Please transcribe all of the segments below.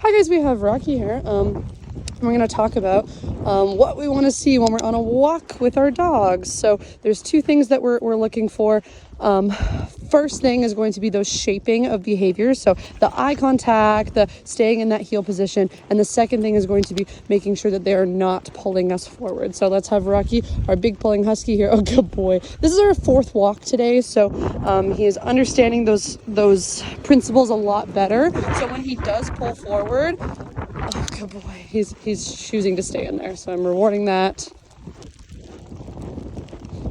Hi guys, we have Rocky here. We're going to talk about what we want to see when we're on a walk with our dogs. So there's two things that we're looking for. First thing is going to be those shaping of behaviors. So the eye contact, the staying in that heel position. And the second thing is going to be making sure that they are not pulling us forward. So let's have Rocky, our big pulling husky here. Oh, good boy. This is our fourth walk today. So he is understanding those principles a lot better. So when he does pull forward, oh, good boy. He's choosing to stay in there. So I'm rewarding that.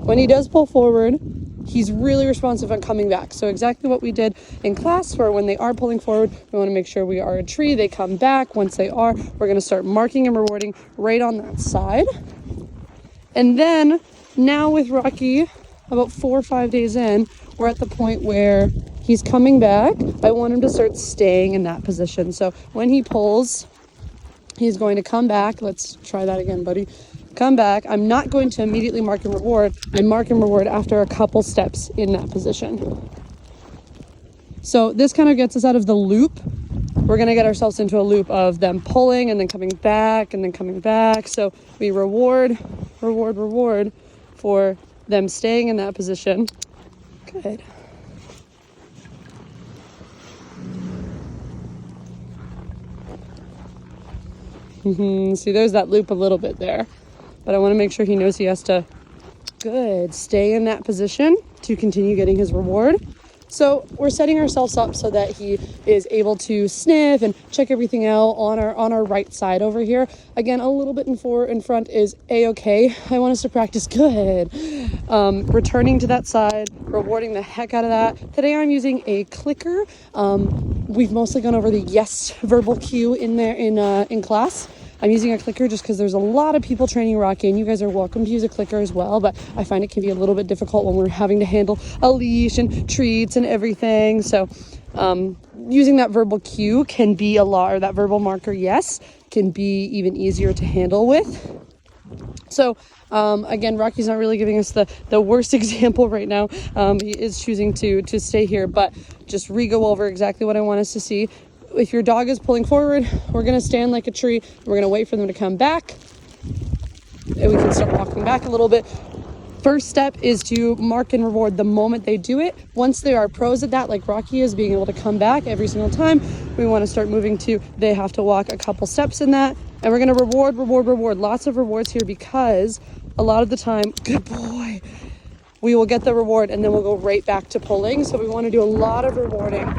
When he does pull forward, he's really responsive on coming back. So exactly what we did in class, where when they are pulling forward, we want to make sure we are a tree. They come back. Once they are, we're going to start marking and rewarding right on that side. And then now with Rocky, about 4 or 5 days in, we're at the point where he's coming back. I want him to start staying in that position. So when he pulls, he's going to come back. Let's try that again, buddy. Come back. I'm not going to immediately mark and reward. I mark and reward after a couple steps in that position. So this kind of gets us out of the loop. We're going to get ourselves into a loop of them pulling and then coming back and then coming back. So we reward for them staying in that position. Good. See, there's that loop a little bit there. But I want to make sure he knows he has to, good, stay in that position to continue getting his reward. So we're setting ourselves up so that he is able to sniff and check everything out on our right side over here. Again, a little bit in front is a-okay. I want us to practice good. Returning to that side, rewarding the heck out of that. Today I'm using a clicker. We've mostly gone over the yes verbal cue in there in class. I'm using a clicker just because there's a lot of people training Rocky, and you guys are welcome to use a clicker as well, but I find it can be a little bit difficult when we're having to handle a leash and treats and everything. So using that verbal cue can be a lot, or that verbal marker, yes, can be even easier to handle with. So again, Rocky's not really giving us the worst example right now. He is choosing to stay here, but just re-go over exactly what I want us to see. If your dog is pulling forward, we're going to stand like a tree. We're going to wait for them to come back. And we can start walking back a little bit. First step is to mark and reward the moment they do it. Once they are pros at that, like Rocky is, being able to come back every single time, we want to start moving to they have to walk a couple steps in that. And we're going to reward. Lots of rewards here, because a lot of the time, good boy, we will get the reward and then we'll go right back to pulling. So we want to do a lot of rewarding,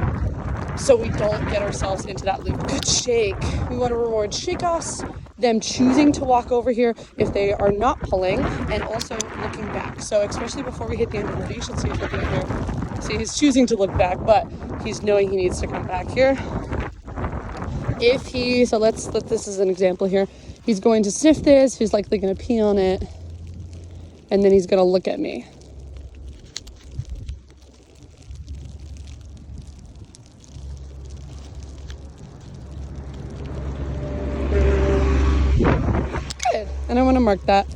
so we don't get ourselves into that loop. Good shake. We want to reward shake-offs, them choosing to walk over here if they are not pulling, and also looking back. So especially before we hit the end of the leash, let's see if we're doing here. See, he's choosing to look back, but he's knowing he needs to come back here. So let's this is an example here. He's going to sniff this. He's likely going to pee on it. And then he's going to look at me. And I want to mark that.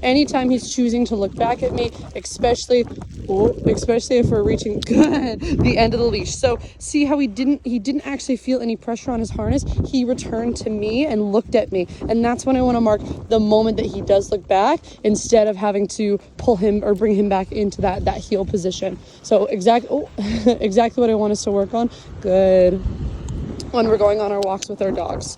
Anytime he's choosing to look back at me, especially if we're reaching the end of the leash. So see how he didn't actually feel any pressure on his harness. He returned to me and looked at me. And that's when I want to mark the moment that he does look back, instead of having to pull him or bring him back into that heel position. So exactly what I want us to work on. Good. When we're going on our walks with our dogs.